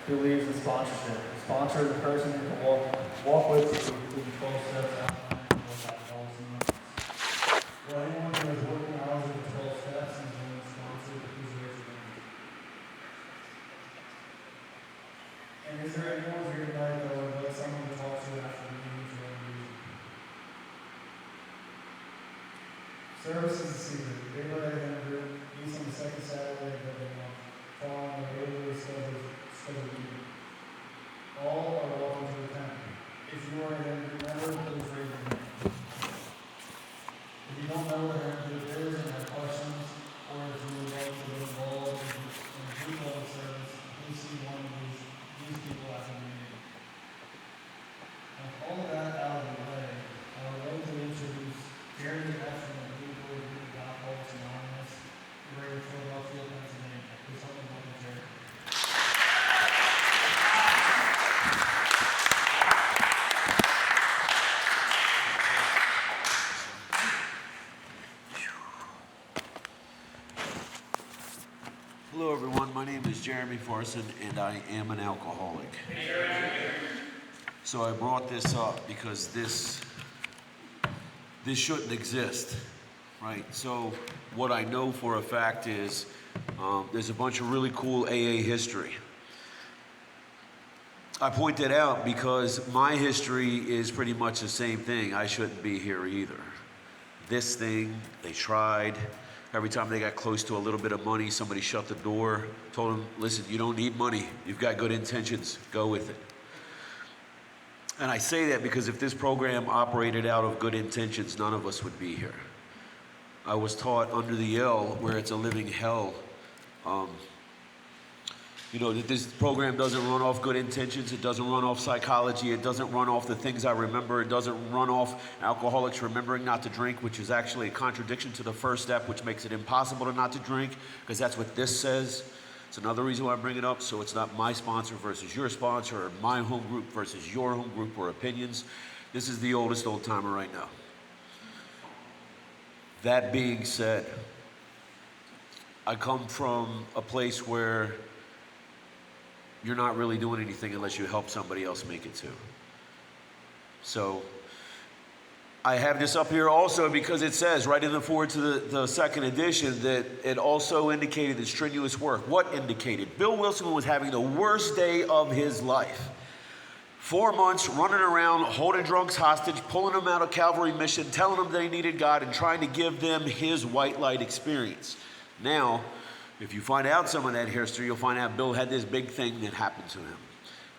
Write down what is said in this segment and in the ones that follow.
believes in sponsorship. A sponsor is a person you can walk with through 12 steps outlined in what that goals and limits. Well, anyone who is working hours of the 12 steps and is being sponsored, please raise your hand. And is there anyone here tonight that would like someone to talk to after the meeting for any reason? Service is a secret. Labor Day Group meets on the second Saturday of every month, following the regularly scheduled meeting. All are welcome to attend. If you are a member, please raise your hand. If you don't know what a group is and have questions, or if you would like to get involved in group level service, please see one of these people after the meeting. And with all of that out of the way, I would like to introduce Jeremy F. from the Blue Board Group of Alcoholics Anonymous, Greater Philadelphia, Pennsylvania. Please help me welcome Jeremy. Hello everyone, my name is Jeremy Farson and I am an alcoholic. So I brought this up because this shouldn't exist, right? So what I know for a fact is there's a bunch of really cool AA history. I point that out because my history is pretty much the same thing. I shouldn't be here either. This thing, they tried. Every time they got close to a little bit of money, somebody shut the door, told them, listen, you don't need money. You've got good intentions. Go with it. And I say that because if this program operated out of good intentions, none of us would be here. I was taught under the L, where it's a living hell, that this program doesn't run off good intentions. It doesn't run off psychology. It doesn't run off the things I remember. It doesn't run off alcoholics remembering not to drink, which is actually a contradiction to the first step, which makes it impossible to not to drink, because that's what this says. It's another reason why I bring it up, so it's not my sponsor versus your sponsor, or my home group versus your home group, or opinions. This is the oldest old timer right now. That being said, I come from a place where you're not really doing anything unless you help somebody else make it too. So I have this up here also because it says right in the forward to the second edition that it also indicated the strenuous work. What indicated? Bill Wilson was having the worst day of his life. 4 months running around, holding drunks hostage, pulling them out of Calvary Mission, telling them they needed God, and trying to give them his white light experience. Now, if you find out some of that history, you'll find out Bill had this big thing that happened to him.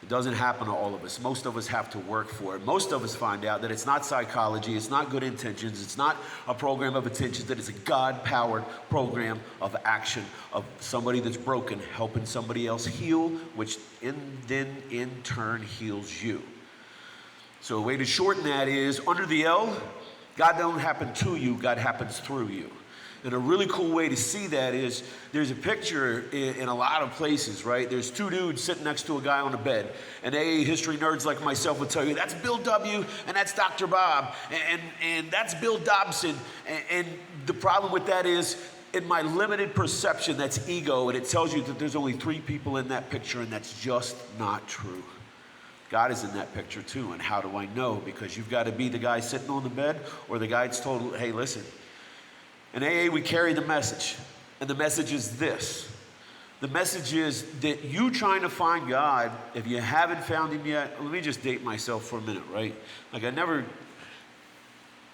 It doesn't happen to all of us. Most of us have to work for it. Most of us find out that it's not psychology, it's not good intentions, it's not a program of intentions, that it's a God-powered program of action of somebody that's broken, helping somebody else heal, which then in turn heals you. So a way to shorten that is, under the L, God don't happen to you, God happens through you. And a really cool way to see that is there's a picture in a lot of places, right? There's two dudes sitting next to a guy on a bed. And AA history nerds like myself will tell you, that's Bill W. and that's Dr. Bob. And that's Bill Dobson. And the problem with that is, in my limited perception, that's ego. And it tells you that there's only 3 people in that picture, and that's just not true. God is in that picture too. And how do I know? Because you've got to be the guy sitting on the bed or the guy that's told, hey, listen. In AA, we carry the message, and the message is this. The message is that you trying to find God, if you haven't found him yet, let me just date myself for a minute, right?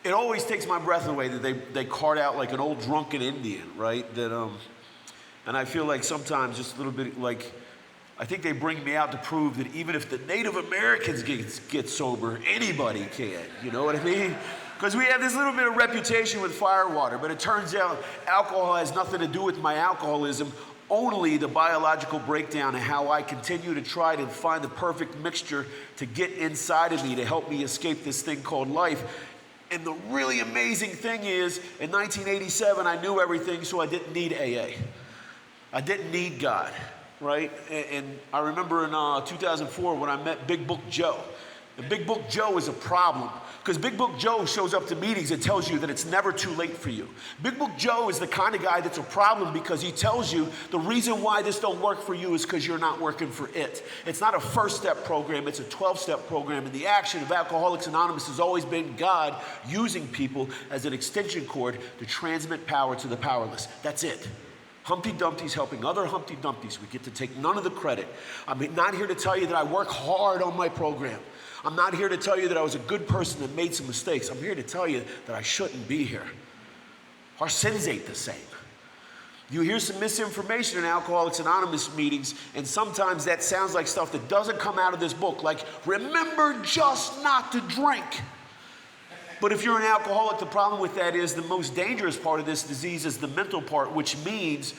It always takes my breath away that they cart out like an old drunken Indian, right? And I feel like sometimes just a little bit like, I think they bring me out to prove that even if the Native Americans get sober, anybody can, you know what I mean? Because we have this little bit of reputation with firewater, but it turns out alcohol has nothing to do with my alcoholism, only the biological breakdown and how I continue to try to find the perfect mixture to get inside of me to help me escape this thing called life. And the really amazing thing is, in 1987, I knew everything, so I didn't need AA. I didn't need God, right? And I remember in 2004 when I met Big Book Joe. And Big Book Joe is a problem because Big Book Joe shows up to meetings and tells you that it's never too late for you. Big Book Joe is the kind of guy that's a problem because he tells you the reason why this don't work for you is because you're not working for it. It's not a first-step program, it's a 12-step program. And the action of Alcoholics Anonymous has always been God using people as an extension cord to transmit power to the powerless. That's it. Humpty Dumpty's helping other Humpty Dumptys. We get to take none of the credit. I'm not here to tell you that I work hard on my program. I'm not here to tell you that I was a good person that made some mistakes. I'm here to tell you that I shouldn't be here. Our sins ain't the same. You hear some misinformation in Alcoholics Anonymous meetings, and sometimes that sounds like stuff that doesn't come out of this book, like, remember just not to drink. But if you're an alcoholic, the problem with that is the most dangerous part of this disease is the mental part, which means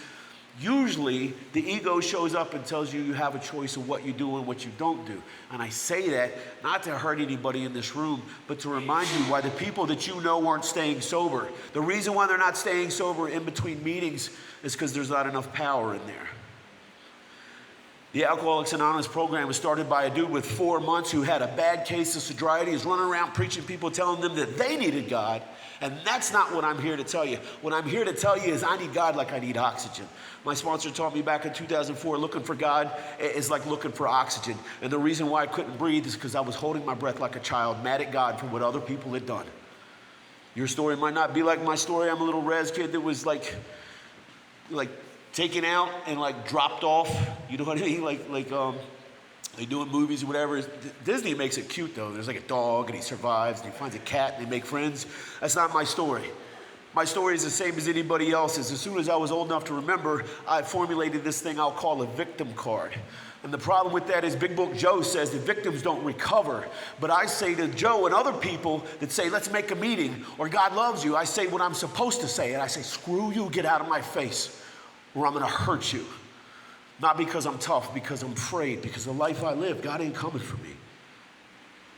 usually the ego shows up and tells you you have a choice of what you do and what you don't do. And I say that not to hurt anybody in this room, but to remind you why the people that you know aren't staying sober. The reason why they're not staying sober in between meetings is because there's not enough power in there. The Alcoholics Anonymous program was started by a dude with 4 months who had a bad case of sobriety. He's running around preaching people, telling them that they needed God. And that's not what I'm here to tell you. What I'm here to tell you is I need God like I need oxygen. My sponsor taught me back in 2004, looking for God is like looking for oxygen. And the reason why I couldn't breathe is because I was holding my breath like a child, mad at God for what other people had done. Your story might not be like my story. I'm a little res kid that was like taken out and like dropped off. You know what I mean? Like they do in movies or whatever. Disney makes it cute though. There's like a dog and he survives and he finds a cat and they make friends. That's not my story. My story is the same as anybody else's. As soon as I was old enough to remember, I formulated this thing I'll call a victim card. And the problem with that is Big Book Joe says that victims don't recover. But I say to Joe and other people that say, let's make a meeting, or God loves you, I say what I'm supposed to say. And I say, screw you, get out of my face, or I'm going to hurt you. Not because I'm tough, because I'm afraid, because the life I live, God ain't coming for me.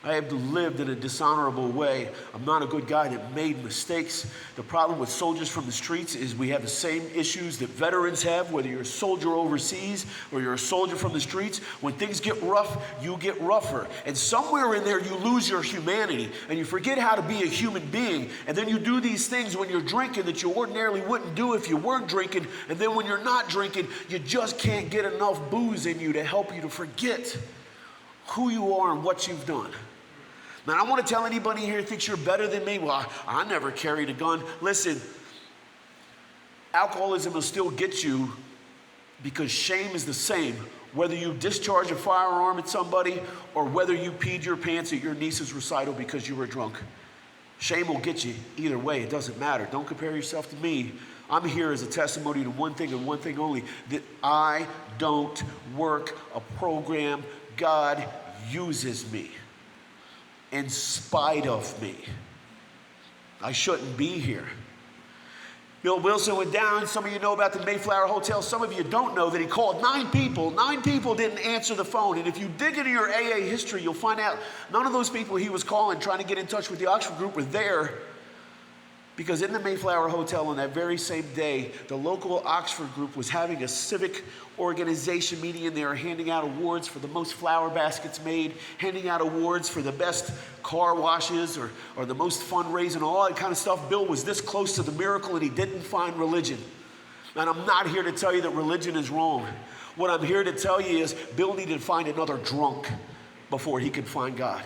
I have lived in a dishonorable way. I'm not a good guy that made mistakes. The problem with soldiers from the streets is we have the same issues that veterans have, whether you're a soldier overseas or you're a soldier from the streets. When things get rough, you get rougher. And somewhere in there, you lose your humanity and you forget how to be a human being. And then you do these things when you're drinking that you ordinarily wouldn't do if you weren't drinking. And then when you're not drinking, you just can't get enough booze in you to help you to forget who you are and what you've done. Now, I don't want to tell anybody here who thinks you're better than me. Well, I never carried a gun. Listen, alcoholism will still get you because shame is the same. Whether you discharge a firearm at somebody or whether you peed your pants at your niece's recital because you were drunk. Shame will get you either way. It doesn't matter. Don't compare yourself to me. I'm here as a testimony to one thing and one thing only, that I don't work a program. God uses me. In spite of me. I shouldn't be here. Bill Wilson went down. Some of you know about the Mayflower Hotel. Some of you don't know that he called 9 people. 9 people didn't answer the phone. And if you dig into your AA history, you'll find out none of those people he was calling, trying to get in touch with the Oxford group, were there. Because in the Mayflower Hotel on that very same day, the local Oxford group was having a civic organization meeting in there, handing out awards for the most flower baskets made, handing out awards for the best car washes or the most fundraising, all that kind of stuff. Bill was this close to the miracle and he didn't find religion. And I'm not here to tell you that religion is wrong. What I'm here to tell you is Bill needed to find another drunk before he could find God.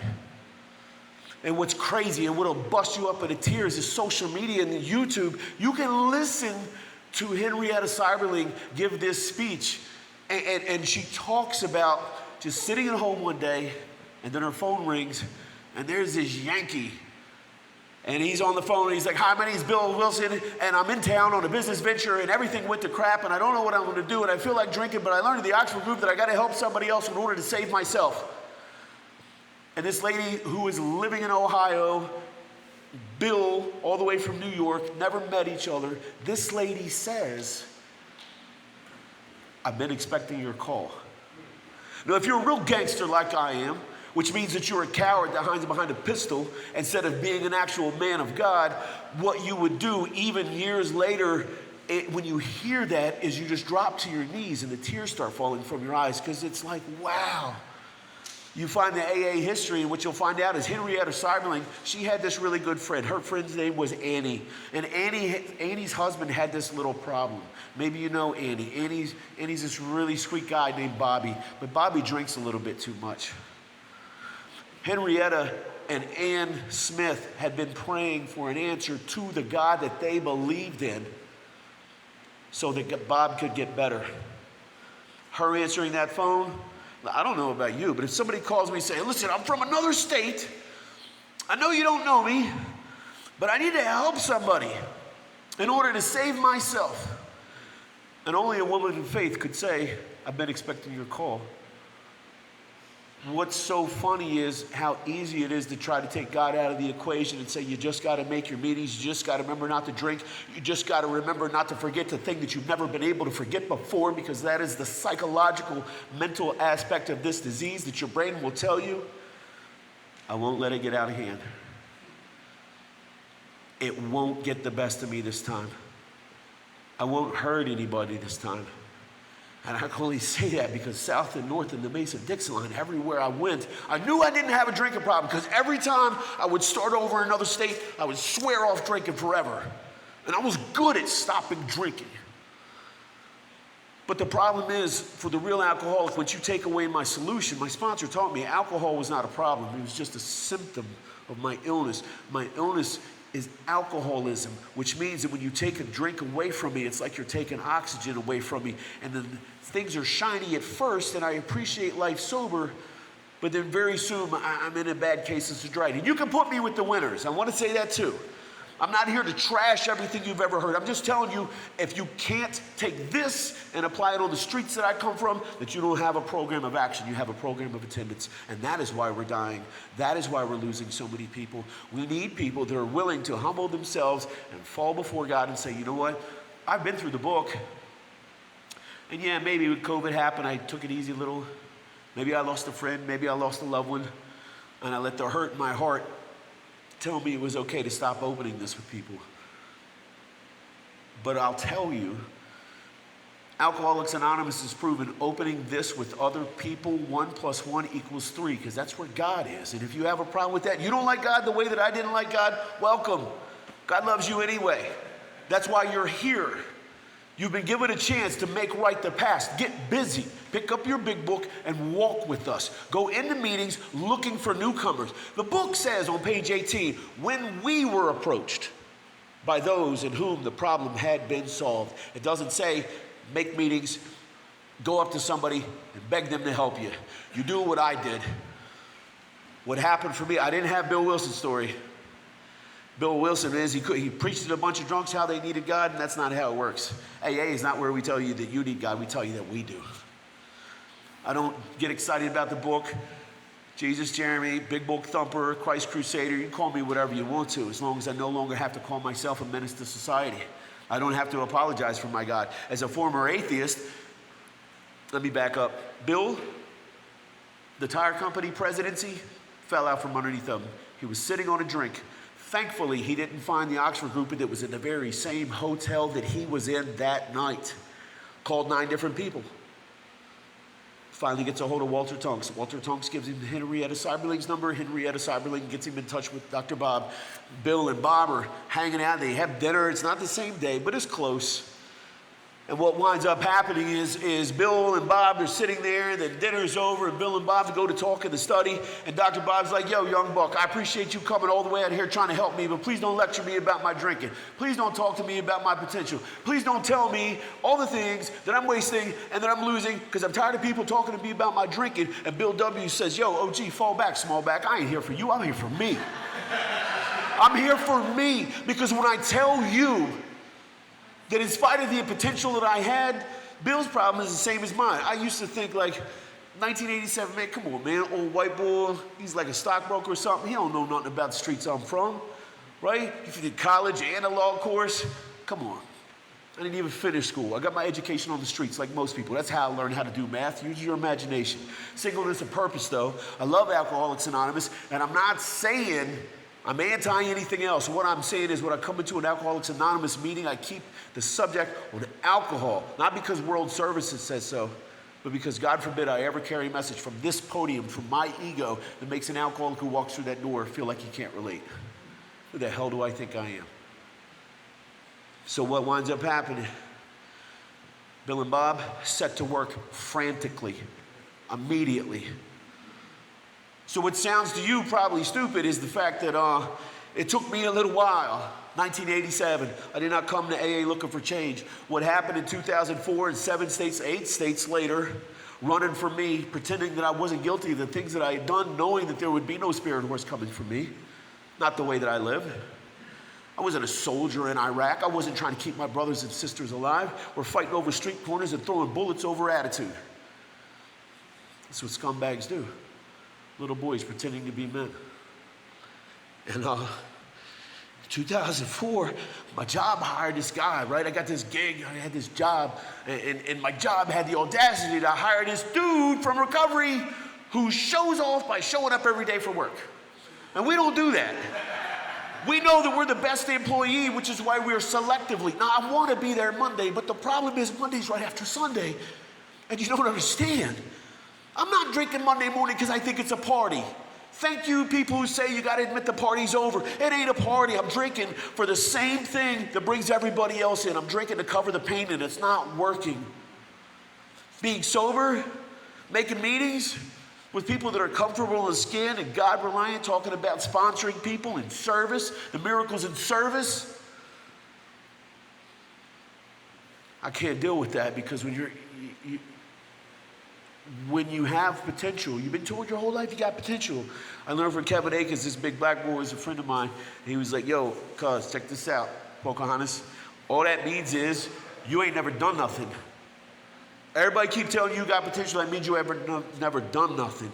And what's crazy and what'll bust you up into tears is social media and YouTube. You can listen to Henrietta Seiberling give this speech. And she talks about just sitting at home one day and then her phone rings and there's this Yankee. And he's on the phone and he's like, hi, my name's Bill Wilson and I'm in town on a business venture and everything went to crap and I don't know what I'm going to do and I feel like drinking, but I learned in the Oxford group that I got to help somebody else in order to save myself. And this lady who is living in Ohio, Bill, all the way from New York, never met each other. This lady says, I've been expecting your call. Now, if you're a real gangster like I am, which means that you're a coward that hides behind a pistol instead of being an actual man of God, what you would do even years later when you hear that is you just drop to your knees and the tears start falling from your eyes because it's like, wow. You find the AA history, and what you'll find out is Henrietta Seiberling, she had this really good friend. Her friend's name was Annie. And Annie's husband had this little problem. Maybe you know Annie. Annie's this really sweet guy named Bobby. But Bobby drinks a little bit too much. Henrietta and Ann Smith had been praying for an answer to the God that they believed in so that Bob could get better. Her answering that phone, I don't know about you, but if somebody calls me saying, listen, I'm from another state. I know you don't know me, but I need to help somebody in order to save myself. And only a woman in faith could say, I've been expecting your call. What's so funny is how easy it is to try to take God out of the equation and say, you just got to make your meetings. You just got to remember not to drink. You just got to remember not to forget the thing that you've never been able to forget before, because that is the psychological, mental aspect of this disease that your brain will tell you, I won't let it get out of hand. It won't get the best of me this time. I won't hurt anybody this time. And I can only say that because south and north in the Mason-Dixon line, everywhere I went, I knew I didn't have a drinking problem, because every time I would start over in another state, I would swear off drinking forever. And I was good at stopping drinking. But the problem is, for the real alcoholic, once you take away my solution, my sponsor taught me alcohol was not a problem. It was just a symptom of my illness. My illness is alcoholism, which means that when you take a drink away from me, it's like you're taking oxygen away from me. And then things are shiny at first, and I appreciate life sober, but then very soon I'm in a bad case of sobriety. And you can put me with the winners. I want to say that too. I'm not here to trash everything you've ever heard. I'm just telling you, if you can't take this and apply it on the streets that I come from, that you don't have a program of action. You have a program of attendance. And that is why we're dying. That is why we're losing so many people. We need people that are willing to humble themselves and fall before God and say, you know what? I've been through the book. And yeah, maybe when COVID happened, I took it easy a little. Maybe I lost a friend. Maybe I lost a loved one. And I let the hurt in my heart tell me it was okay to stop opening this with people. But I'll tell you, Alcoholics Anonymous has proven opening this with other people, 1 + 1 = 3, because that's where God is. And if you have a problem with that, you don't like God the way that I didn't like God, welcome. God loves you anyway. That's why you're here. You've been given a chance to make right the past. Get busy. Pick up your big book and walk with us. Go into meetings looking for newcomers. The book says on page 18, when we were approached by those in whom the problem had been solved. It doesn't say make meetings, go up to somebody and beg them to help you. You do what I did. What happened for me, I didn't have Bill Wilson's story. Bill Wilson is, he preached to a bunch of drunks how they needed God, and that's not how it works. AA is not where we tell you that you need God, we tell you that we do. I don't get excited about the book. Jesus Jeremy, Big Book Thumper, Christ Crusader, you can call me whatever you want to, as long as I no longer have to call myself a menace to society. I don't have to apologize for my God. As a former atheist, let me back up. Bill, the tire company presidency, fell out from underneath him. He was sitting on a drink. Thankfully, he didn't find the Oxford group that was in the very same hotel that he was in that night. Called 9 different people. Finally gets a hold of Walter Tonks. Walter Tonks gives him Henrietta Seiberling's number. Henrietta Seiberling gets him in touch with Dr. Bob. Bill and Bob are hanging out. They have dinner. It's not the same day, but it's close. And what winds up happening is Bill and Bob are sitting there, and then dinner's over, and Bill and Bob go to talk in the study, and Dr. Bob's like, yo, young buck, I appreciate you coming all the way out here trying to help me, but please don't lecture me about my drinking. Please don't talk to me about my potential. Please don't tell me all the things that I'm wasting and that I'm losing, because I'm tired of people talking to me about my drinking. And Bill W. says, yo, OG, fall back, small back. I ain't here for you. I'm here for me. I'm here for me, because when I tell you that in spite of the potential that I had, Bill's problem is the same as mine. I used to think like, 1987, man, come on, man, old white boy, he's like a stockbroker or something. He don't know nothing about the streets I'm from, right? If you did college and a law course, come on. I didn't even finish school. I got my education on the streets like most people. That's how I learned how to do math. Use your imagination. Singleness of purpose, though. I love Alcoholics Anonymous, and I'm not saying I'm anti anything else. What I'm saying is when I come into an Alcoholics Anonymous meeting, I keep the subject on alcohol, not because World Services says so, but because God forbid I ever carry a message from this podium, from my ego, that makes an alcoholic who walks through that door feel like he can't relate. Who the hell do I think I am? So what winds up happening? Bill and Bob set to work frantically, immediately. So what sounds to you probably stupid is the fact that it took me a little while. 1987, I did not come to AA looking for change. What happened in 2004 in 7 states, 8 states later, running for me, pretending that I wasn't guilty of the things that I had done, knowing that there would be no spirit horse coming for me. Not the way that I live. I wasn't a soldier in Iraq. I wasn't trying to keep my brothers and sisters alive. We're fighting over street corners and throwing bullets over attitude. That's what scumbags do. Little boys pretending to be men. And 2004, my job hired this guy, right? I got this gig, I had this job, and my job had the audacity to hire this dude from recovery who shows off by showing up every day for work. And we don't do that. We know that we're the best employee, which is why we're selectively. Now, I want to be there Monday, but the problem is Monday's right after Sunday, and you don't understand. I'm not drinking Monday morning because I think it's a party. Thank you, people who say you got to admit the party's over. It ain't a party. I'm drinking for the same thing that brings everybody else in. I'm drinking to cover the pain, and it's not working. Being sober, making meetings with people that are comfortable in the skin and God-reliant, talking about sponsoring people in service, the miracles in service. I can't deal with that because when you have potential, you've been told your whole life you got potential. I learned from Kevin Akins, this big black boy was a friend of mine. And he was like, yo, cuz, check this out, Pocahontas. All that means is you ain't never done nothing. Everybody keep telling you got potential, that means you never done nothing.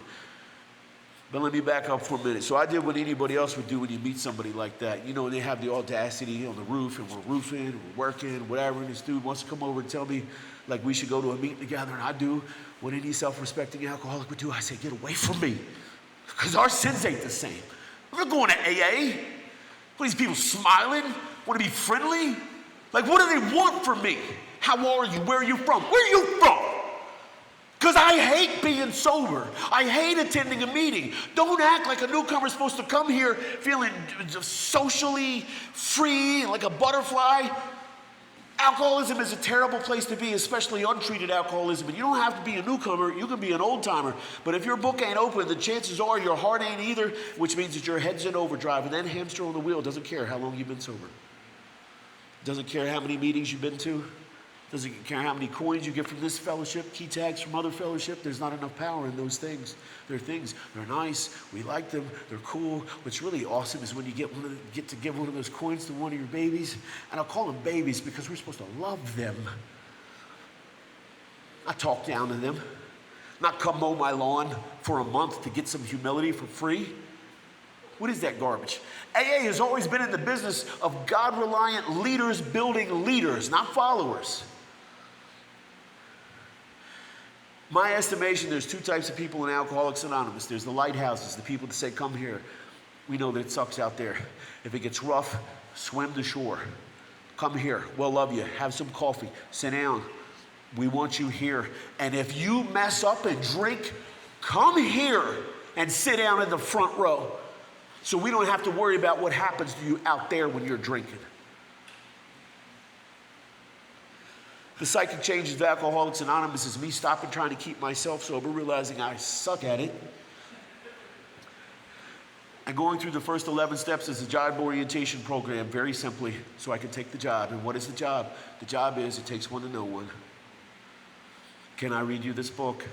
But let me back up for a minute. So I did what anybody else would do when you meet somebody like that. You know, they have the audacity on the roof, and we're roofing, and we're working, whatever, and this dude wants to come over and tell me, like, we should go to a meeting together, and I do what any self-respecting alcoholic would do. I say, get away from me, because our sins ain't the same. I'm not going to AA. What are these people smiling? Want to be friendly? Like, what do they want from me? How are you? Where are you from? Where are you from? Because I hate being sober. I hate attending a meeting. Don't act like a newcomer is supposed to come here feeling socially free, like a butterfly. Alcoholism is a terrible place to be, especially untreated alcoholism. And you don't have to be a newcomer, you can be an old timer. But if your book ain't open, the chances are your heart ain't either, which means that your head's in overdrive. And then hamster on the wheel doesn't care how long you've been sober. Doesn't care how many meetings you've been to. Doesn't care how many coins you get from this fellowship, key tags from other fellowship. There's not enough power in those things. They're things. They're nice. We like them. They're cool. What's really awesome is when you get to give one of those coins to one of your babies. And I'll call them babies because we're supposed to love them. Not talk down to them. Not come mow my lawn for a month to get some humility for free. What is that garbage? AA has always been in the business of God-reliant leaders building leaders, not followers. My estimation, there's 2 types of people in Alcoholics Anonymous. There's the lighthouses, the people that say, come here. We know that it sucks out there. If it gets rough, swim to shore. Come here. We'll love you. Have some coffee. Sit down. We want you here. And if you mess up and drink, come here and sit down in the front row. So we don't have to worry about what happens to you out there when you're drinking. The psychic changes of Alcoholics Anonymous is me stopping trying to keep myself sober, realizing I suck at it. And going through the first 11 steps as a job orientation program, very simply, so I can take the job. And what is the job? The job is, it takes one to know one. Can I read you this book?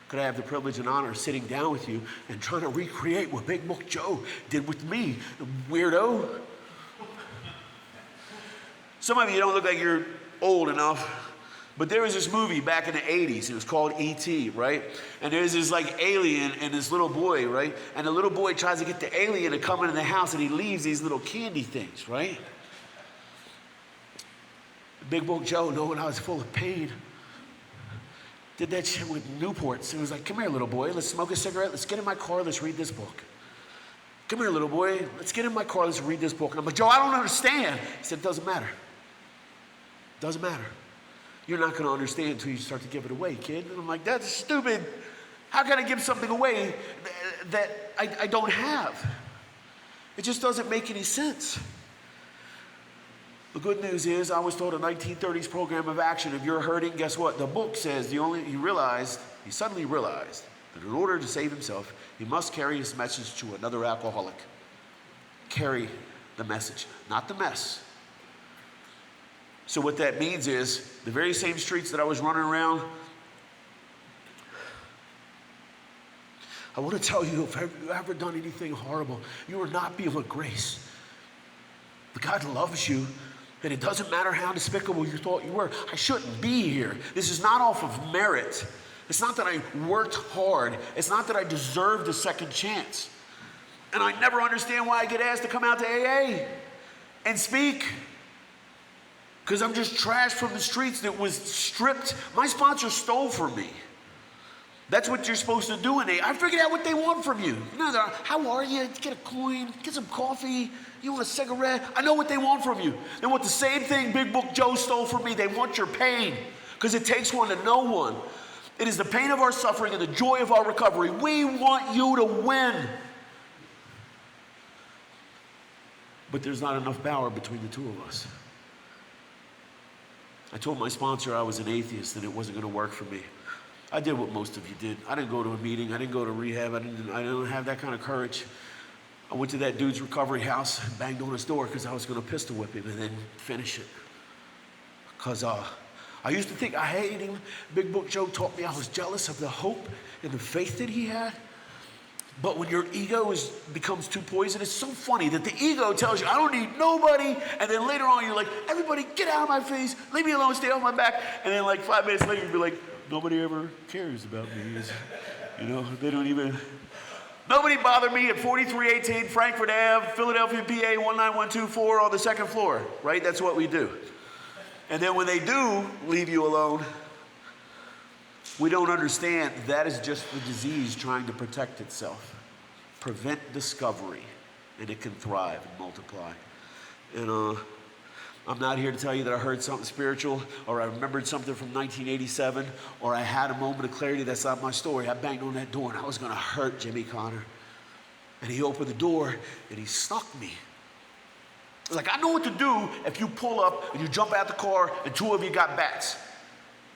Could I have the privilege and honor of sitting down with you and trying to recreate what Big Book Joe did with me, weirdo? Some of you don't look like you're old enough, but there was this movie back in the 80s. It was called E.T., right? And there's this like alien and this little boy, right? And the little boy tries to get the alien to come into the house, and he leaves these little candy things, right? Big Book Joe, knowing I was full of pain, did that shit with Newports. It was like, come here, little boy, let's smoke a cigarette, let's get in my car, let's read this book. Come here, little boy, let's get in my car, let's read this book. And I'm like, Joe, I don't understand. He said, it doesn't matter. Doesn't matter. You're not going to understand until you start to give it away, kid. And I'm like, that's stupid. How can I give something away that I don't have? It just doesn't make any sense. The good news is I was taught a 1930s program of action. If you're hurting, guess what? The book says he suddenly realized that in order to save himself, he must carry his message to another alcoholic. Carry the message, not the mess. So what that means is the very same streets that I was running around, I want to tell you, if you've ever done anything horrible, you are not beyond grace. But God loves you, and it doesn't matter how despicable you thought you were. I shouldn't be here. This is not off of merit. It's not that I worked hard. It's not that I deserved a second chance. And I never understand why I get asked to come out to AA and speak. Because I'm just trash from the streets that was stripped. My sponsor stole from me. That's what you're supposed to do in AA. I figured out what they want from you. How are you? Get a coin, get some coffee. You want a cigarette? I know what they want from you. They want the same thing Big Book Joe stole from me. They want your pain. Because it takes one to know one. It is the pain of our suffering and the joy of our recovery. We want you to win. But there's not enough power between the two of us. I told my sponsor I was an atheist and it wasn't going to work for me. I did what most of you did. I didn't go to a meeting. I didn't go to rehab. I didn't have that kind of courage. I went to that dude's recovery house and banged on his door because I was going to pistol whip him and then finish it. Because I used to think I hated him. Big Book Joe taught me I was jealous of the hope and the faith that he had. But when your ego becomes too poison, it's so funny that the ego tells you, I don't need nobody. And then later on, you're like, everybody get out of my face. Leave me alone, stay on my back. And then like 5 minutes later, you'll be like, nobody ever cares about me. They don't even. Nobody bothered me at 4318 Frankfurt Ave, Philadelphia, PA 19124 on the second floor, right? That's what we do. And then when they do leave you alone, we don't understand that is just the disease trying to protect itself. Prevent discovery, and it can thrive and multiply. And I'm not here to tell you that I heard something spiritual, or I remembered something from 1987, or I had a moment of clarity. That's not my story. I banged on that door, and I was going to hurt Jimmy Connor. And he opened the door, and he stuck me. Like, I know what to do if you pull up and you jump out the car and two of you got bats.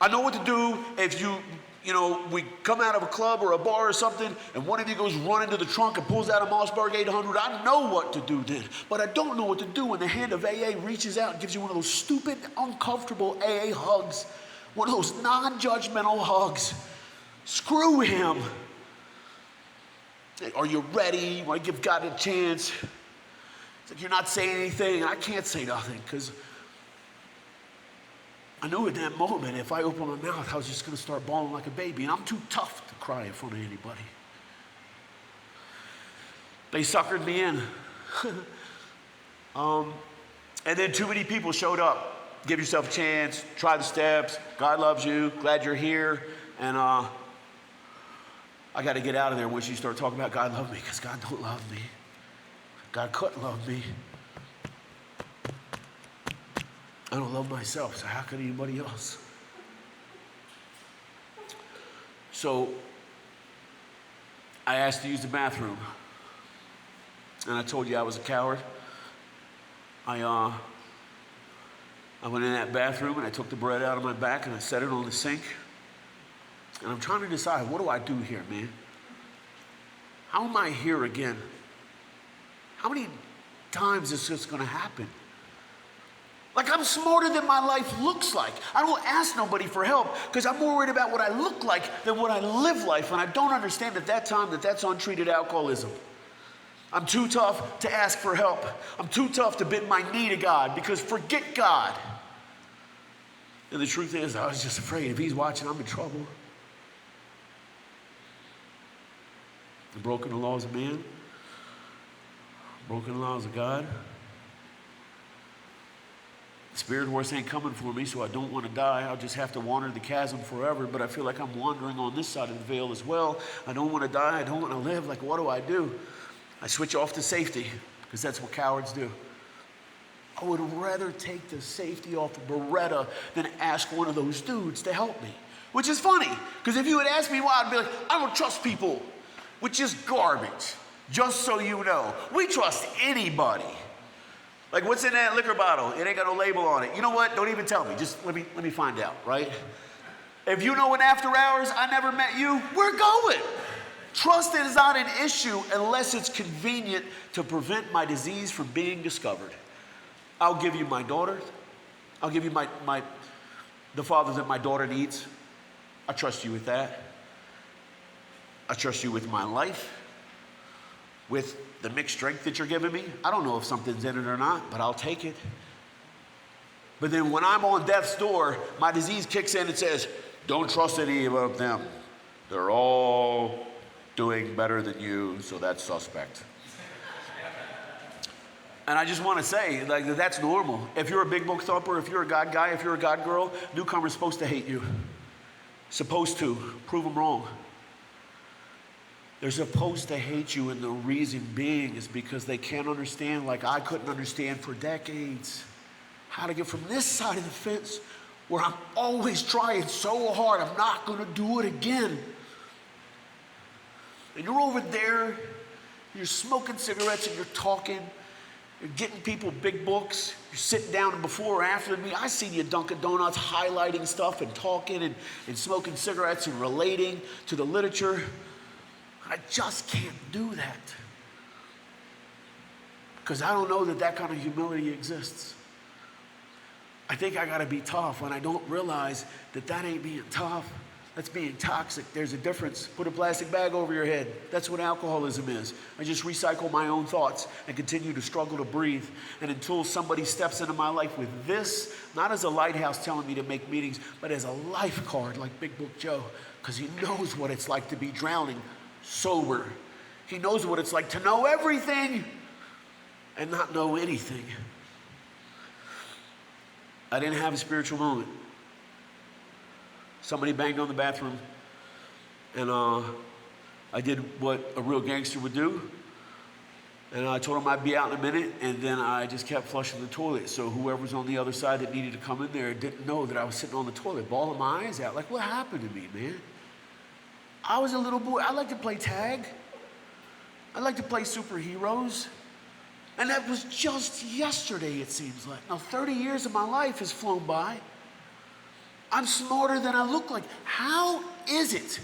I know what to do if we come out of a club or a bar or something and one of you goes running to the trunk and pulls out a Mossberg 800. I know what to do then. But I don't know what to do when the hand of AA reaches out and gives you one of those stupid, uncomfortable AA hugs. One of those non-judgmental hugs. Screw him. Are you ready? You want to give God a chance? It's like you're not saying anything. I can't say nothing because I knew in that moment, if I opened my mouth, I was just going to start bawling like a baby. And I'm too tough to cry in front of anybody. They suckered me in. And then too many people showed up. Give yourself a chance. Try the steps. God loves you. Glad you're here. And I got to get out of there once you start talking about God love me, because God don't love me. God couldn't love me. I don't love myself, so how could anybody else? So I asked to use the bathroom, and I told you I was a coward. I went in that bathroom and I took the bread out of my back and I set it on the sink. And I'm trying to decide, what do I do here, man? How am I here again? How many times is this going to happen? Like, I'm smarter than my life looks like. I don't ask nobody for help because I'm more worried about what I look like than what I live life. And I don't understand at that time that that's untreated alcoholism. I'm too tough to ask for help. I'm too tough to bend my knee to God because forget God. And the truth is, I was just afraid if he's watching, I'm in trouble. I've broken the laws of man, broken the laws of God. The spirit horse ain't coming for me, so I don't want to die. I'll just have to wander the chasm forever, but I feel like I'm wandering on this side of the veil as well. I don't want to die. I don't want to live. Like, what do? I switch off to safety, because that's what cowards do. I would rather take the safety off of Beretta than ask one of those dudes to help me. Which is funny, because if you had asked me why, I'd be like, I don't trust people, which is garbage. Just so you know, we trust anybody. Like, what's in that liquor bottle? It ain't got no label on it. You know what? Don't even tell me. Just let me find out, right? If you know in after hours I never met you, we're going. Trust is not an issue unless it's convenient to prevent my disease from being discovered. I'll give you my daughter. I'll give you the father that my daughter needs. I trust you with that. I trust you with my life, with the mixed strength that you're giving me. I don't know if something's in it or not, but I'll take it. But then when I'm on death's door, my disease kicks in and says, don't trust any of them. They're all doing better than you, so that's suspect. And I just want to say, like, that's normal. If you're a big book thumper, if you're a God guy, if you're a God girl, newcomers supposed to hate you. Supposed to. Prove them wrong. They're supposed to hate you, and the reason being is because they can't understand, like I couldn't understand for decades, how to get from this side of the fence where I'm always trying so hard, I'm not going to do it again. And you're over there, you're smoking cigarettes and you're talking, you're getting people big books, you're sitting down before or after me. I seen you Dunkin' Donuts highlighting stuff and talking and smoking cigarettes and relating to the literature. I just can't do that. Because I don't know that kind of humility exists. I think I gotta be tough when I don't realize that ain't being tough. That's being toxic. There's a difference. Put a plastic bag over your head. That's what alcoholism is. I just recycle my own thoughts and continue to struggle to breathe. And until somebody steps into my life with this, not as a lighthouse telling me to make meetings, but as a life card like Big Book Joe, because he knows what it's like to be drowning sober. He knows what it's like to know everything and not know anything. I didn't have a spiritual moment. Somebody banged on the bathroom, and I did what a real gangster would do. And I told him I'd be out in a minute, and then I just kept flushing the toilet. So whoever's on the other side that needed to come in there didn't know that I was sitting on the toilet, bawling my eyes out. Like, what happened to me, man? I was a little boy. I like to play tag. I like to play superheroes. And that was just yesterday, it seems like. Now, 30 years of my life has flown by. I'm smarter than I look like. How is it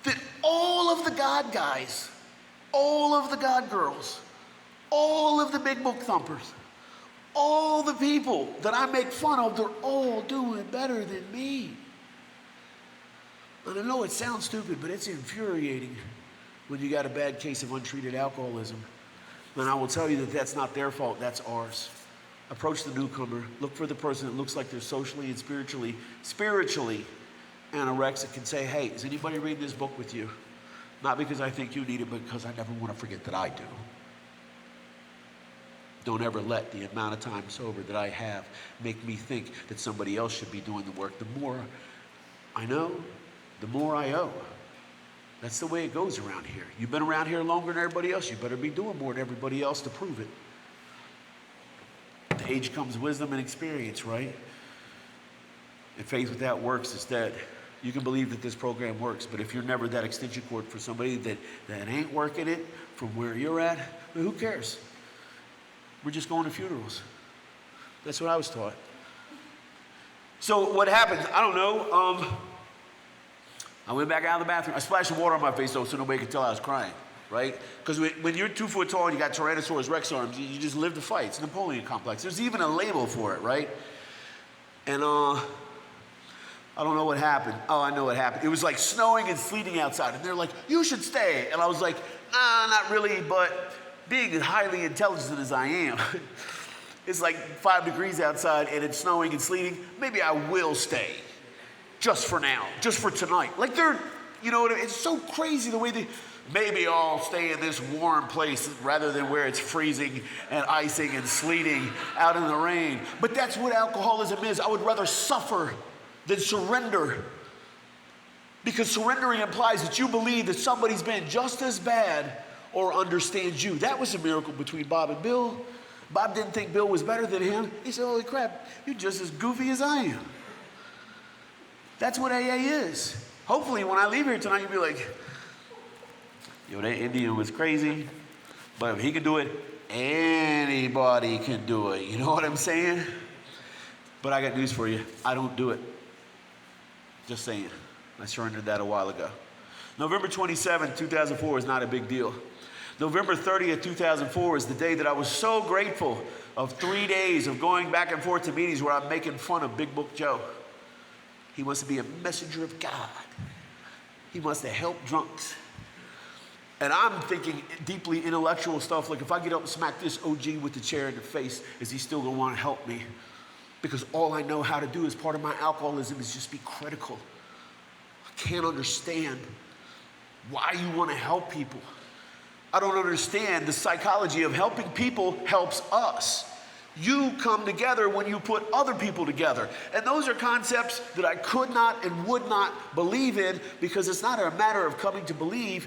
that all of the God guys, all of the God girls, all of the big book thumpers, all the people that I make fun of, they're all doing better than me? And I know it sounds stupid, but it's infuriating when you got a bad case of untreated alcoholism. And I will tell you that that's not their fault, that's ours. Approach the newcomer, look for the person that looks like they're socially and spiritually anorexic, and say, hey, is anybody reading this book with you? Not because I think you need it, but because I never want to forget that I do. Don't ever let the amount of time sober that I have make me think that somebody else should be doing the work. The more I know, the more I owe. That's the way it goes around here. You've been around here longer than everybody else. You better be doing more than everybody else to prove it. With age comes wisdom and experience, right? And faith without works is dead. You can believe that this program works, but if you're never that extension cord for somebody that ain't working it from where you're at, well, who cares? We're just going to funerals. That's what I was taught. So what happened? I don't know. I went back out of the bathroom. I splashed some water on my face, though, so nobody could tell I was crying, right? Because when you're 2 foot tall and you got Tyrannosaurus Rex arms, you just live to fight. It's Napoleon complex. There's even a label for it, right? And I don't know what happened. Oh, I know what happened. It was like snowing and sleeting outside, and they're like, you should stay. And I was like, nah, not really, but being as highly intelligent as I am, it's like 5 degrees outside and it's snowing and sleeting, maybe I will stay. Just for now, just for tonight. Like they're, you know, it's so crazy the way maybe I'll stay in this warm place rather than where it's freezing and icing and sleeting out in the rain. But that's what alcoholism is. I would rather suffer than surrender. Because surrendering implies that you believe that somebody's been just as bad or understands you. That was a miracle between Bob and Bill. Bob didn't think Bill was better than him. He said, holy crap, you're just as goofy as I am. That's what AA is. Hopefully when I leave here tonight, you'll be like, yo, that Indian was crazy, but if he could do it, anybody can do it. You know what I'm saying? But I got news for you. I don't do it. Just saying. I surrendered that a while ago. November 27, 2004 is not a big deal. November 30th, 2004 is the day that I was so grateful of 3 days of going back and forth to meetings where I'm making fun of Big Book Joe. He wants to be a messenger of God. He wants to help drunks. And I'm thinking deeply intellectual stuff, like if I get up and smack this OG with the chair in the face, is he still gonna wanna help me? Because all I know how to do as part of my alcoholism is just be critical. I can't understand why you wanna help people. I don't understand the psychology of helping people helps us. You come together when you put other people together. And those are concepts that I could not and would not believe in, because it's not a matter of coming to believe.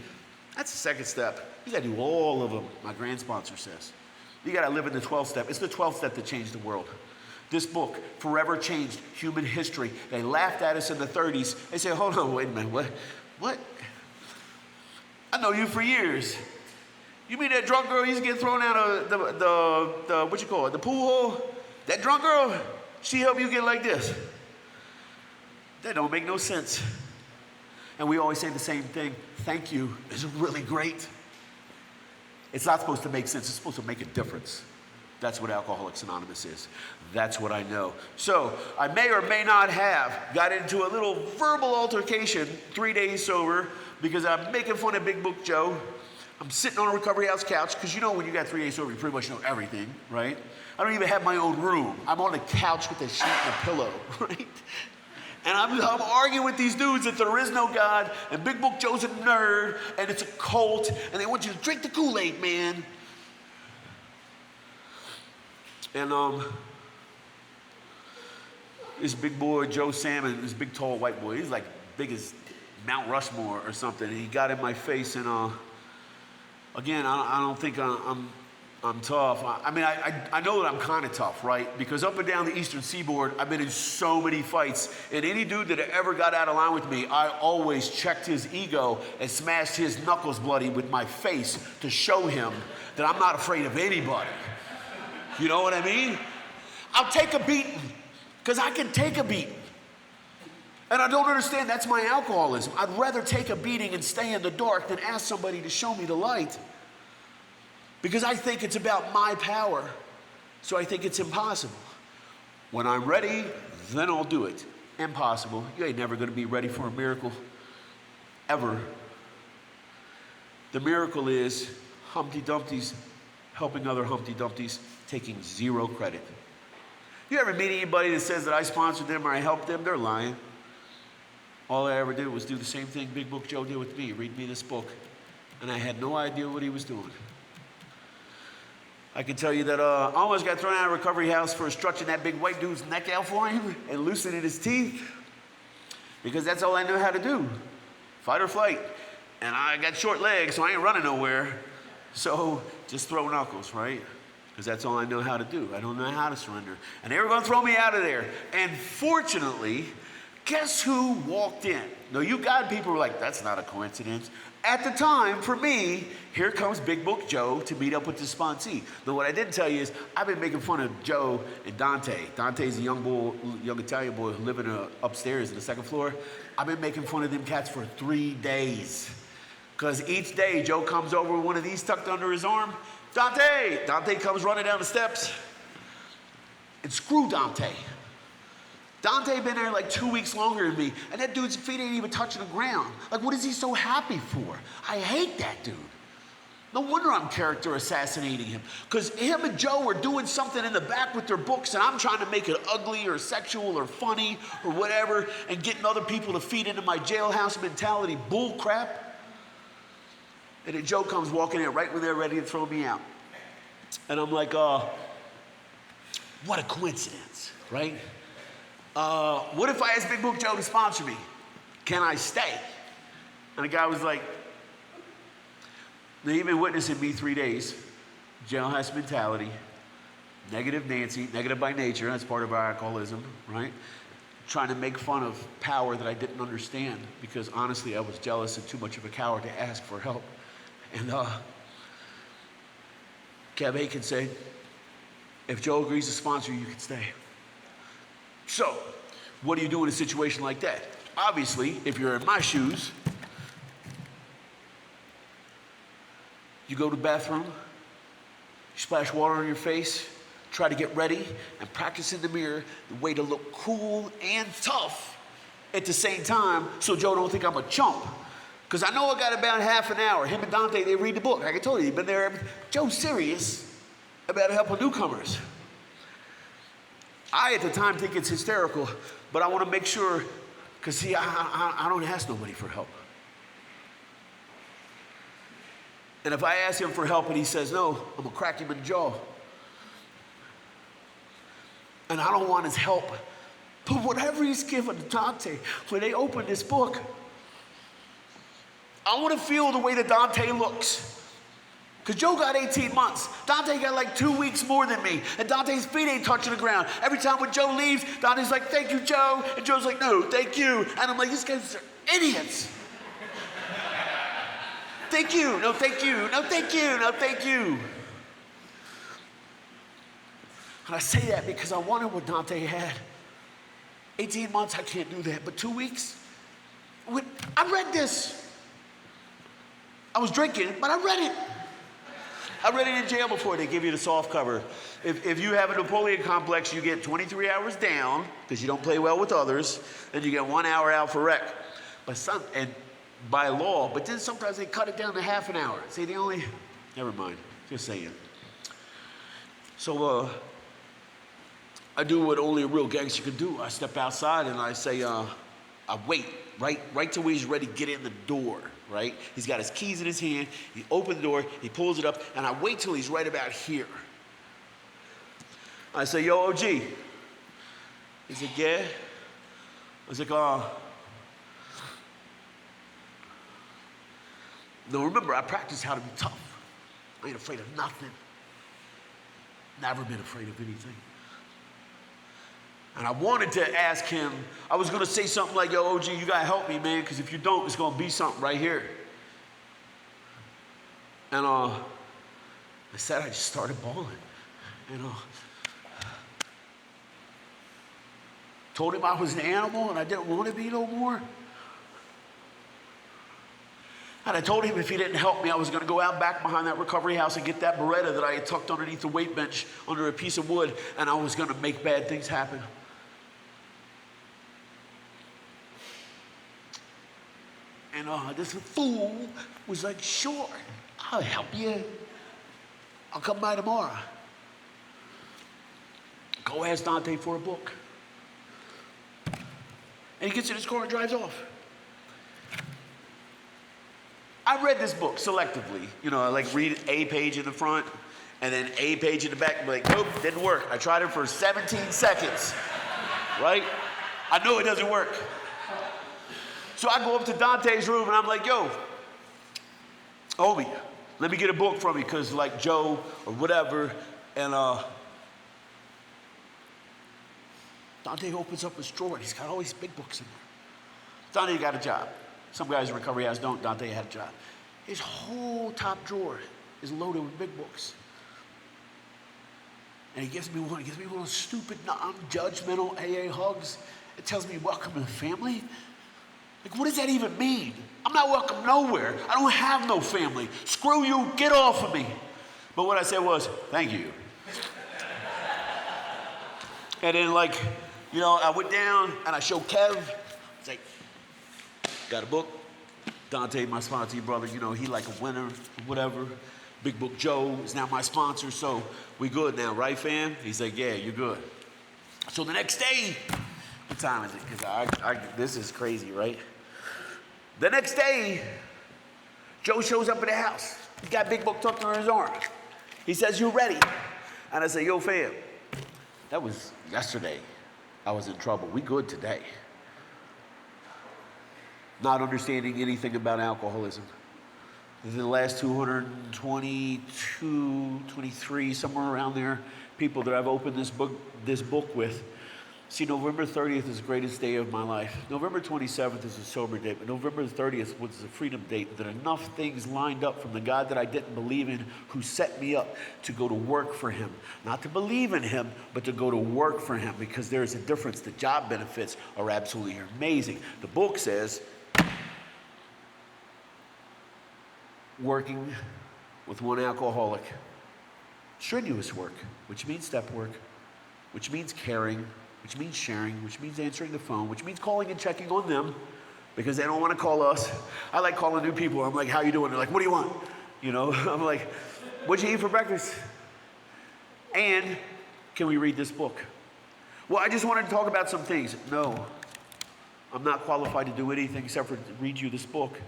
That's the second step. You gotta do all of them, my grand sponsor says. You gotta live in the 12th step. It's the 12th step that changed the world. This book forever changed human history. They laughed at us in the 30s. They said, hold on, wait a minute, what? I know you for years. You mean that drunk girl used to get thrown out of the what you call it, the pool hole? That drunk girl, she helped you get like this. That don't make no sense. And we always say the same thing. Thank you is really great. It's not supposed to make sense. It's supposed to make a difference. That's what Alcoholics Anonymous is. That's what I know. So I may or may not have got into a little verbal altercation 3 days sober because I'm making fun of Big Book Joe. I'm sitting on a recovery house couch, because you know when you got 3 days sober, you pretty much know everything, right? I don't even have my own room. I'm on a couch with a sheet and a pillow, right? And I'm arguing with these dudes that there is no God, and Big Book Joe's a nerd, and it's a cult, and they want you to drink the Kool-Aid, man. And this big boy, Joe Salmon, this big tall white boy, he's like big as Mount Rushmore or something, and he got in my face, and again, I don't think I'm tough. I mean, I know that I'm kind of tough, right? Because up and down the Eastern Seaboard, I've been in so many fights. And any dude that ever got out of line with me, I always checked his ego and smashed his knuckles bloody with my face to show him that I'm not afraid of anybody. You know what I mean? I'll take a beating, because I can take a beating. And I don't understand, that's my alcoholism. I'd rather take a beating and stay in the dark than ask somebody to show me the light. Because I think it's about my power. So I think it's impossible. When I'm ready, then I'll do it. Impossible. You ain't never gonna be ready for a miracle. Ever. The miracle is Humpty Dumpty's helping other Humpty Dumptys, taking zero credit. You ever meet anybody that says that I sponsored them or I helped them? They're lying. All I ever did was do the same thing Big Book Joe did with me, read me this book. And I had no idea what he was doing. I can tell you that I almost got thrown out of a recovery house for stretching that big white dude's neck out for him and loosening his teeth. Because that's all I knew how to do. Fight or flight. And I got short legs, so I ain't running nowhere. So just throw knuckles, right? Because that's all I know how to do. I don't know how to surrender. And they were going to throw me out of there. And fortunately, guess who walked in? No, you God people were like, that's not a coincidence. At the time, for me, here comes Big Book Joe to meet up with the sponsee. Now, what I didn't tell you is I've been making fun of Joe and Dante. Dante's a young Italian boy living upstairs in the second floor. I've been making fun of them cats for 3 days. Because each day, Joe comes over with one of these tucked under his arm. Dante! Dante comes running down the steps. And screw Dante. Dante been there like 2 weeks longer than me, and that dude's feet ain't even touching the ground. Like, what is he so happy for? I hate that dude. No wonder I'm character assassinating him. Because him and Joe are doing something in the back with their books, and I'm trying to make it ugly or sexual or funny or whatever, and getting other people to feed into my jailhouse mentality bull crap. And then Joe comes walking in right when they're ready to throw me out. And I'm like, what a coincidence, right? What if I asked Big Book Joe to sponsor me? Can I stay? And the guy was like, they've been witnessing me 3 days. Jailhouse mentality. Negative Nancy, negative by nature, that's part of our alcoholism, right? Trying to make fun of power that I didn't understand because honestly I was jealous and too much of a coward to ask for help. And Kev Aiken said, if Joe agrees to sponsor you, you can stay. So, what do you do in a situation like that? Obviously, if you're in my shoes, you go to the bathroom, you splash water on your face, try to get ready, and practice in the mirror the way to look cool and tough at the same time so Joe don't think I'm a chump. Because I know I got about half an hour. Him and Dante, they read the book. Like I told you, they've been there. Joe's serious about helping newcomers. I, at the time, think it's hysterical, but I want to make sure, because see, I don't ask nobody for help. And if I ask him for help and he says no, I'm going to crack him in the jaw. And I don't want his help. But whatever he's given to Dante, when they open this book, I want to feel the way that Dante looks. Because Joe got 18 months. Dante got like 2 weeks more than me. And Dante's feet ain't touching the ground. Every time when Joe leaves, Dante's like, thank you, Joe. And Joe's like, no, thank you. And I'm like, these guys are idiots. Thank you, no thank you, no thank you, no thank you. And I say that because I wanted what Dante had. 18 months, I can't do that. But 2 weeks? I read this. I was drinking, but I read it. I read it in jail before they give you the soft cover. If you have a Napoleon complex, you get 23 hours down because you don't play well with others. Then you get 1 hour out for rec. And by law, but then sometimes they cut it down to half an hour. See, they only, never mind, just saying. So I do what only a real gangster can do. I step outside and I say, I wait, right till he's ready to get in the door, right? He's got his keys in his hand, he opens the door, he pulls it up, and I wait till he's right about here. I say, yo, OG. He's like, yeah. I was like, no, remember, I practice how to be tough. I ain't afraid of nothing. Never been afraid of anything. And I wanted to ask him, I was going to say something like, yo, OG, you got to help me, man, because if you don't, it's going to be something right here. And I said, I just started bawling. And told him I was an animal and I didn't want to be no more. And I told him if he didn't help me, I was going to go out back behind that recovery house and get that Beretta that I had tucked underneath the weight bench under a piece of wood, and I was going to make bad things happen. And this fool was like, sure, I'll help you. I'll come by tomorrow. Go ask Dante for a book. And he gets in his car and drives off. I read this book selectively. You know, I like read a page in the front and then a page in the back and be like, nope, didn't work. I tried it for 17 seconds, right? I know it doesn't work. So I go up to Dante's room and I'm like, yo, homie, let me get a book from you because like Joe or whatever. And Dante opens up his drawer and he's got all these big books in there. Dante got a job. Some guys in recovery house don't. Dante had a job. His whole top drawer is loaded with big books. And he gives me one of those stupid, non-judgmental AA hugs. It tells me, welcome to the family. Like, what does that even mean? I'm not welcome nowhere. I don't have no family. Screw you, get off of me. But what I said was, thank you. And then I went down and I showed Kev. It's like, got a book. Dante, my sponsor, brother, he like a winner, whatever. Big Book Joe is now my sponsor, so we good now, right, fam? He's like, yeah, you're good. So the next day, what time is it? Because this is crazy, right? The next day, Joe shows up at the house. He's got Big Book tucked under his arm. He says, you ready? And I say, yo, fam, that was yesterday. I was in trouble. We good today. Not understanding anything about alcoholism. In the last 222, 23, somewhere around there, people that I've opened this book with. See, November 30th is the greatest day of my life. November 27th is a sober date, but November 30th was a freedom date that enough things lined up from the God that I didn't believe in, who set me up to go to work for him. Not to believe in him, but to go to work for him, because there's a difference. The job benefits are absolutely amazing. The book says, working with one alcoholic, strenuous work, which means step work, which means caring, which means sharing, which means answering the phone, which means calling and checking on them because they don't want to call us. I like calling new people. I'm like, how you doing? They're like, what do you want? You know, I'm like, what'd you eat for breakfast? And can we read this book? Well, I just wanted to talk about some things. No, I'm not qualified to do anything except for read you this book.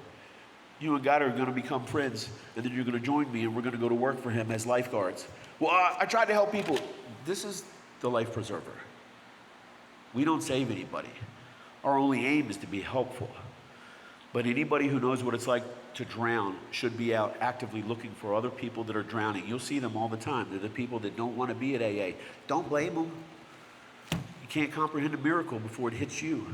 You and God are going to become friends, and then you're going to join me, and we're going to go to work for him as lifeguards. Well, I tried to help people. This is the life preserver. We don't save anybody. Our only aim is to be helpful. But anybody who knows what it's like to drown should be out actively looking for other people that are drowning. You'll see them all the time. They're the people that don't want to be at AA. Don't blame them. You can't comprehend a miracle before it hits you.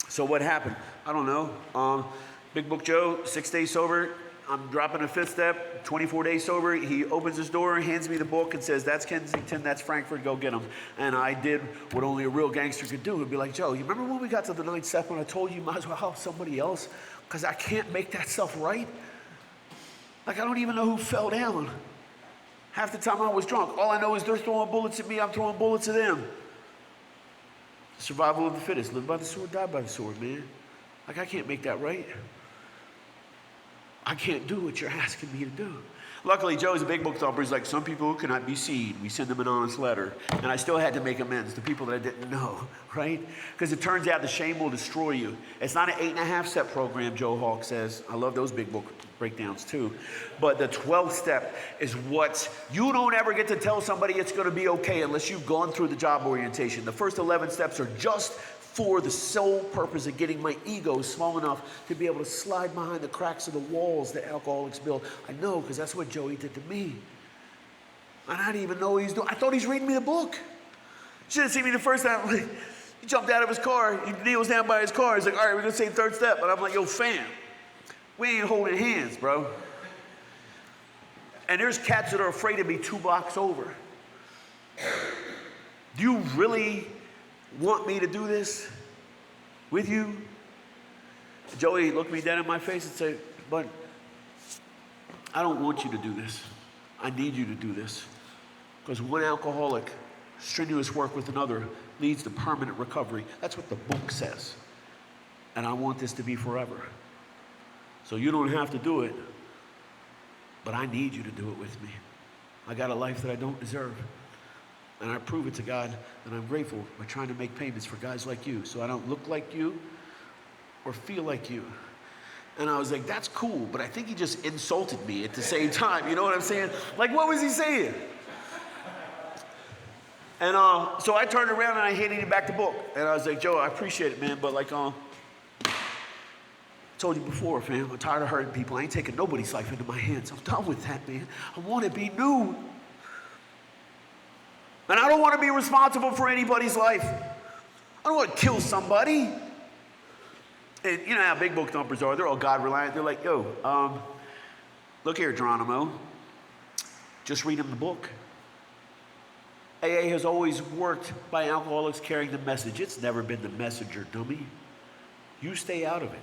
So what happened? I don't know. Big Book Joe, 6 days sober. I'm dropping a fifth step, 24 days sober. He opens his door, hands me the book, and says, that's Kensington, that's Frankfurt, go get him. And I did what only a real gangster could do. It'd be like, Joe, you remember when we got to the ninth step when I told you might as well help somebody else? Because I can't make that stuff right. Like, I don't even know who fell down. Half the time I was drunk. All I know is they're throwing bullets at me, I'm throwing bullets at them. Survival of the fittest. Live by the sword, die by the sword, man. Like, I can't make that right. I can't do what you're asking me to do. Luckily, Joe's a big book thumper. He's like, some people cannot be seen. We send them an honest letter. And I still had to make amends to people that I didn't know, right? Because it turns out the shame will destroy you. It's not an 8.5 step program, Joe Hawk says. I love those big book breakdowns too. But the 12th step is what you don't ever get to tell somebody it's going to be okay unless you've gone through the job orientation. The first 11 steps are just for the sole purpose of getting my ego small enough to be able to slide behind the cracks of the walls that alcoholics build. I know, because that's what Joey did to me. And I didn't even know what he's doing. I thought he's reading me the book. You should have seen me the first time. He jumped out of his car. He kneels down by his car. He's like, all right, we're going to say third step. And I'm like, yo, fam, we ain't holding hands, bro. And there's cats that are afraid of me 2 blocks over. Do you really want me to do this with you? Joey looked me dead in my face and said, but I don't want you to do this. I need you to do this. Because one alcoholic, strenuous work with another leads to permanent recovery. That's what the book says. And I want this to be forever. So you don't have to do it, but I need you to do it with me. I got a life that I don't deserve. And I prove it to God, and I'm grateful by trying to make payments for guys like you so I don't look like you or feel like you. And I was like, that's cool, but I think he just insulted me at the same time. You know what I'm saying? Like, what was he saying? And so I turned around and I handed him back the book. And I was like, Joe, I appreciate it, man, but like, I told you before, fam, I'm tired of hurting people. I ain't taking nobody's life into my hands. I'm done with that, man. I want to be new. And I don't want to be responsible for anybody's life. I don't want to kill somebody. And you know how big book thumpers are. They're all God-reliant. They're like, yo, look here, Geronimo. Just read him the book. AA has always worked by alcoholics carrying the message. It's never been the messenger, dummy. You stay out of it.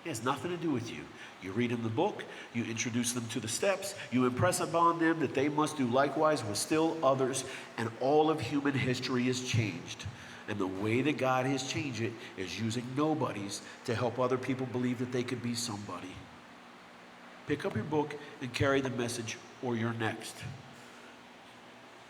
It has nothing to do with you. You read them the book, you introduce them to the steps, you impress upon them that they must do likewise with still others, and all of human history is changed. And the way that God has changed it is using nobodies to help other people believe that they could be somebody. Pick up your book and carry the message, or you're next.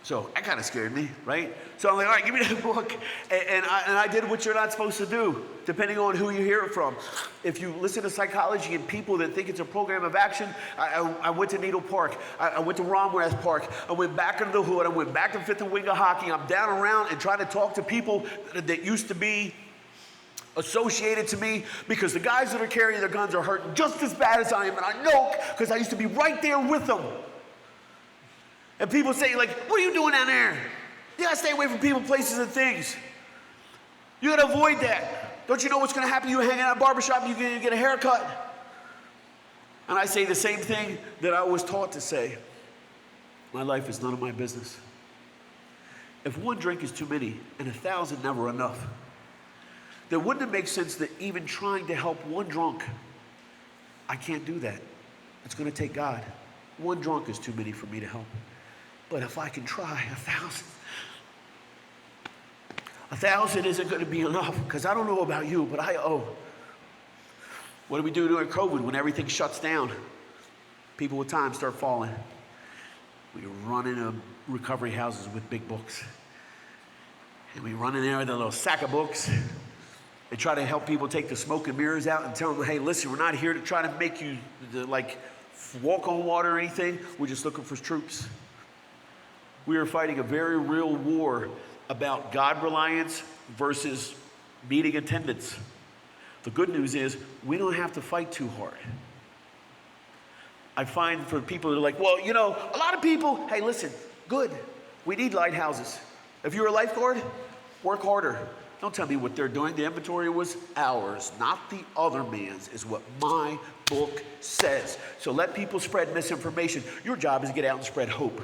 So that kind of scared me, right? So I'm like, all right, give me that book. And I did what you're not supposed to do, depending on who you hear it from. If you listen to psychology and people that think it's a program of action, I went to Needle Park. I went to Romworth Park. I went back into the hood. I went back to Fifth and Wing of Hockey. I'm down around and trying to talk to people that used to be associated to me, because the guys that are carrying their guns are hurting just as bad as I am. And I know, because I used to be right there with them. And people say, like, what are you doing down there? You gotta stay away from people, places, and things. You gotta avoid that. Don't you know what's gonna happen? You hang out at a barbershop, you get a haircut. And I say the same thing that I was taught to say. My life is none of my business. If one drink is too many and 1,000 never enough, then wouldn't it make sense that even trying to help one drunk, I can't do that. It's going to take God. One drunk is too many for me to help. But if I can try 1,000, 1,000 isn't going to be enough, because I don't know about you, but I owe. What do we do during COVID when everything shuts down? People with time start falling. We run into recovery houses with big books. And we run in there with a little sack of books. They try to help people take the smoke and mirrors out and tell them, hey, listen, we're not here to try to make you walk on water or anything. We're just looking for troops. We are fighting a very real war about God reliance versus meeting attendance. The good news is we don't have to fight too hard. I find for people that are like, well, you know, a lot of people, hey, listen, good. We need lighthouses. If you're a lifeguard, work harder. Don't tell me what they're doing. The inventory was ours, not the other man's, is what my book says. So let people spread misinformation. Your job is to get out and spread hope.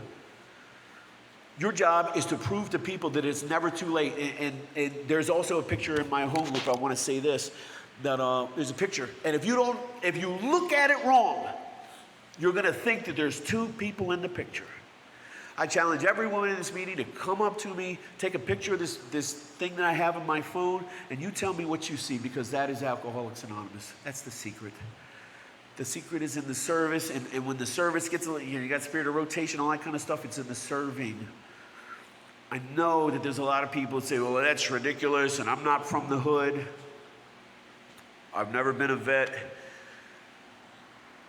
Your job is to prove to people that it's never too late. And there's also a picture in my homework. I want to say this, that there's a picture. And if you look at it wrong, you're going to think that there's two people in the picture. I challenge everyone in this meeting to come up to me, take a picture of this thing that I have on my phone, and you tell me what you see, because that is Alcoholics Anonymous. That's the secret. The secret is in the service, and when the service gets, you got spirit of rotation, all that kind of stuff, it's in the serving. I know that there's a lot of people that say, well, that's ridiculous, and I'm not from the hood. I've never been a vet.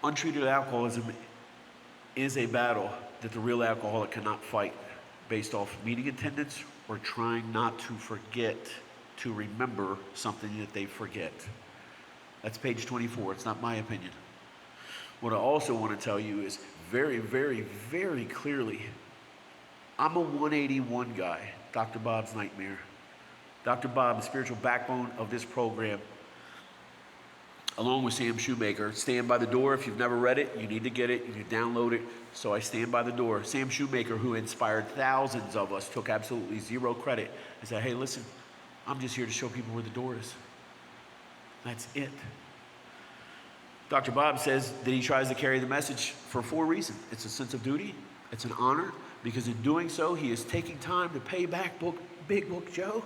Untreated alcoholism is a battle that the real alcoholic cannot fight based off meeting attendance or trying not to forget to remember something that they forget. That's page 24. It's not my opinion. What I also want to tell you is very, very, very clearly, I'm a 181 guy, Dr. Bob's nightmare. Dr. Bob, the spiritual backbone of this program, along with Sam Shoemaker. Stand by the Door. If you've never read it, you need to get it. You need to download it. So I stand by the door. Sam Shoemaker, who inspired thousands of us, took absolutely zero credit and said, hey, listen, I'm just here to show people where the door is. That's it. Dr. Bob says that he tries to carry the message for 4 reasons. It's a sense of duty. It's an honor, because in doing so, he is taking time to pay back Big Book Joe.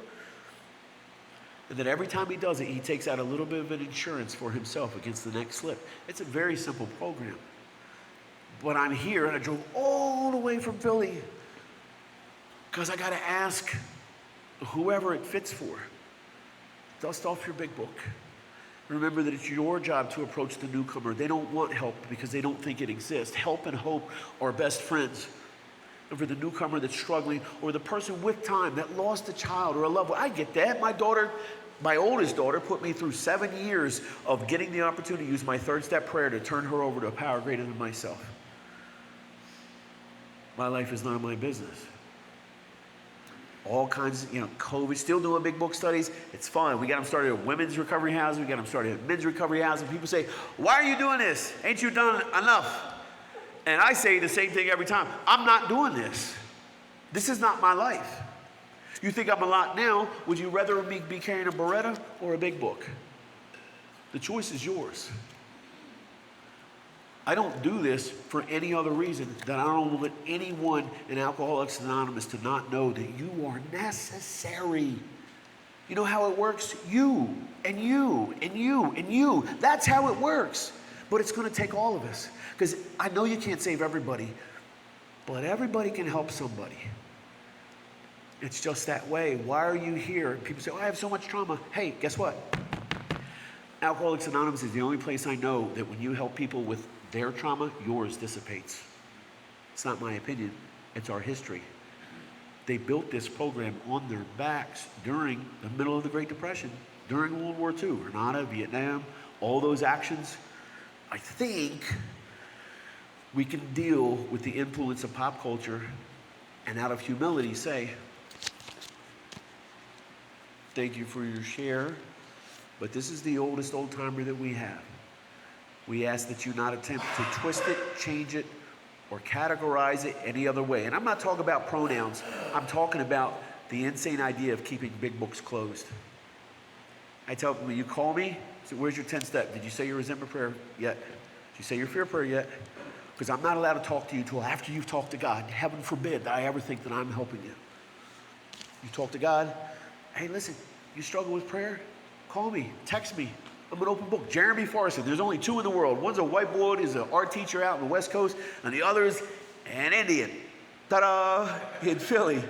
And that every time he does it, he takes out a little bit of an insurance for himself against the next slip. It's a very simple program. But I'm here, and I drove all the way from Philly because I got to ask whoever it fits for, dust off your big book. Remember that it's your job to approach the newcomer. They don't want help because they don't think it exists. Help and hope are best friends. And for the newcomer that's struggling, or the person with time that lost a child or a loved one, I get that. My oldest daughter put me through 7 years of getting the opportunity to use my third step prayer to turn her over to a power greater than myself. My life is none of my business. All kinds of, COVID, still doing big book studies. It's fun. We got them started at women's recovery houses. We got them started at men's recovery houses. People say, why are you doing this? Ain't you done enough? And I say the same thing every time. I'm not doing this. This is not my life. You think I'm a lot now. Would you rather me be carrying a Beretta or a big book? The choice is yours. I don't do this for any other reason than I don't want anyone in Alcoholics Anonymous to not know that you are necessary. You know how it works? You, and you, and you, and you. That's how it works. But it's going to take all of us. Because I know you can't save everybody, but everybody can help somebody. It's just that way. Why are you here? People say, I have so much trauma. Hey, guess what? Alcoholics Anonymous is the only place I know that when you help people with their trauma, yours dissipates. It's not my opinion. It's our history. They built this program on their backs during the middle of the Great Depression, during World War II, Grenada, Vietnam, all those actions. I think we can deal with the influence of pop culture and out of humility say, thank you for your share, but this is the oldest old timer that we have. We ask that you not attempt to twist it, change it, or categorize it any other way. And I'm not talking about pronouns. I'm talking about the insane idea of keeping big books closed. I tell them, when you call me, so where's your 10th step? Did you say your resentment prayer yet? Did you say your fear prayer yet? Because I'm not allowed to talk to you until after you've talked to God. Heaven forbid that I ever think that I'm helping you. You talk to God. Hey, listen, you struggle with prayer? Call me, text me. I'm an open book. Jeremy Farson, there's only 2 in the world. One's a white boy, he's an art teacher out in the West Coast, and the other's an Indian. Ta-da! In Philly.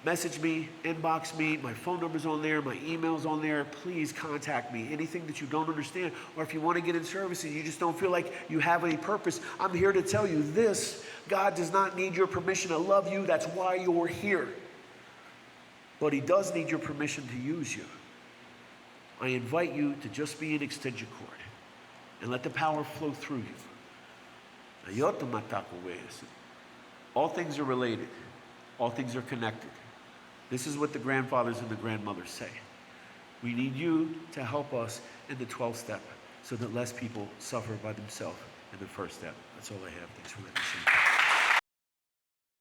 Message me, inbox me, my phone number's on there, my email's on there. Please contact me. Anything that you don't understand, or if you want to get in service and you just don't feel like you have any purpose, I'm here to tell you this. God does not need your permission to love you. That's why you're here. But he does need your permission to use you. I invite you to just be an extension cord and let the power flow through you. All things are related. All things are connected. This is what the grandfathers and the grandmothers say. We need you to help us in the 12th step so that less people suffer by themselves in the first step. That's all I have. Thanks for letting me say.